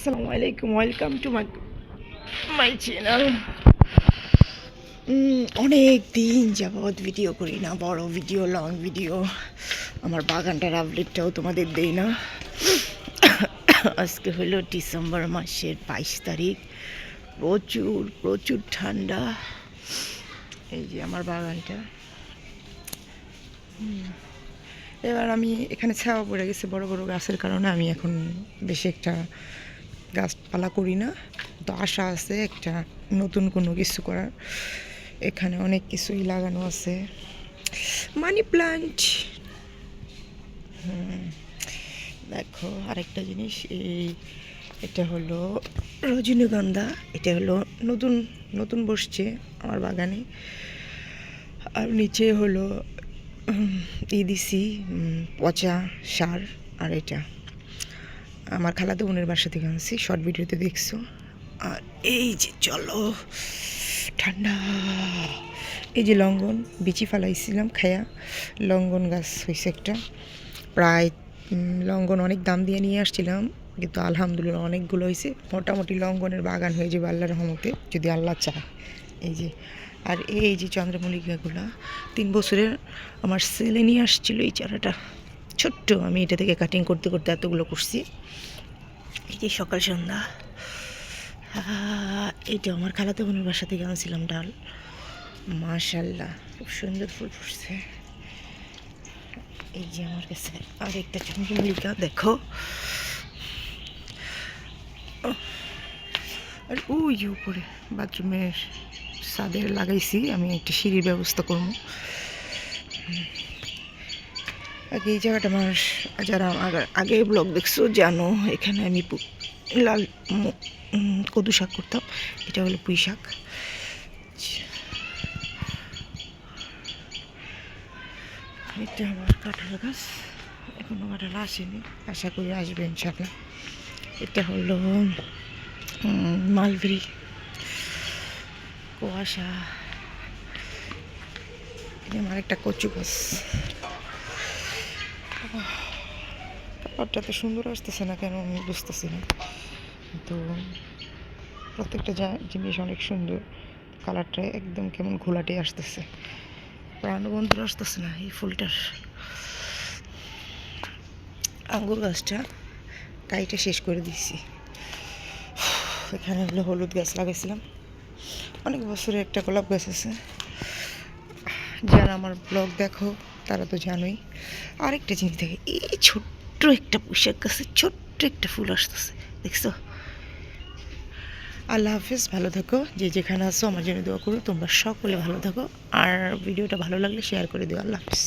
আসসালামু আলাইকুম, welcome to my channel. অনেক দিন যাবৎ ভিডিও করি না, বড় ভিডিও, লং ভিডিও। আমার বাগানটার আপডেটটাও তোমাদের দেই না। আজকে হলো ডিসেম্বর মাসের 22 তারিখ। প্রচুর প্রচুর ঠান্ডা। এই যে আমার বাগানটা। এবার আমি এখানে ছাওয়া পড়ে গেছে বড় বড় গাছের কারণে আমি এখন বেশি একটা গাছপালা করি না। তো আশা আছে একটা নতুন কোনো কিছু করার। এখানে অনেক কিছুই লাগানো আছে, মানি প্লান্ট। দেখো আরেকটা জিনিস, এটা হলো রজনীগন্ধা। এটা হলো নতুন নতুন বসছে আমার বাগানে। আর নিচে হলো দিছি পচা সার। আর এটা আমার খালাতো বোনের বাসা থেকে আনছি, শর্ট ভিডিওতে দেখছো। আর এই যে চলো ঠান্ডা, এই যে লঙ্ঘন বিচি ফালাইছিলাম খায়া, লঙ্ঘন গাছ হয়েছে একটা। প্রায় লঙ্ঘন অনেক দাম দিয়ে নিয়ে আসছিলাম, কিন্তু আলহামদুলিল্লাহ অনেকগুলো হয়েছে। মোটামুটি লঙ্ঘনের বাগান হয়ে যাবে আল্লাহর রহমতে, যদি আল্লাহ চায়। এই যে আর এই যে চন্দ্রমল্লিকাগুলা 3 বছরের আমার ছেলে নিয়ে আসছিল এই চারাটা, ছোট্ট। আমি এটা থেকে কাটিং করতে করতে এতগুলো করছি। এই যে সকাল সন্ধ্যা। এইটা আমার খালাতো বোনের বাসা থেকে আনছিলাম ডাল। মাশাল্লাহ খুব সুন্দর ফুল ফুটছে। এই যে আমার কাছে আরেকটা চন্দ্রমল্লিকা, দেখো। আর ওই উপরে বাথরুমের ছাদের লাগাইছি আমি একটা সিঁড়ির ব্যবস্থা করবো। আগে এই জায়গাটা আমার, যারা আগে ব্লগ দেখছো জানো, এখানে আমি লাল কদু শাক করতাম। এটা হলো পুঁই শাক। এটা আমার কাঁঠাল গাছ, এখনো কাঁঠাল আসেনি, আশা করি আসবে ইনশাল্লাহ। এটা হলো মালবেরি, কুয়াশা। এটা আমার একটা কচু গাছ। কালারটা তো সুন্দর আসতেছে না কেন আমি বুঝতেছি না, তো প্রত্যেকটা জিনিস অনেক সুন্দর। কালারটা একদম কেমন ঘোলাটে আসতেছে, প্রাণবন্তর আসতেছে না এই ফুলটার। আঙ্গুর গাছটা কাইটা শেষ করে দিয়েছি। এখানে হলো হলুদ গাছ লাগাইছিলাম, অনেক বছরের একটা গোলাপ গাছ আছে। যারা আমার ব্লগ দেখো তারা তো জানোই। আরেকটা জিনিস দেখে, এই ছোট্ট একটা পোশাক গাছে ছোট্ট একটা ফুল আসতেছে, দেখছো? আল্লাহ হাফিজ, ভালো থাকো। যে যেখানে আছো আমার জন্য দোয়া করো। তোমরা সকলে ভালো থাকো। আর ভিডিওটা ভালো লাগলে শেয়ার করে দিও। আল্লাহ হাফিজ।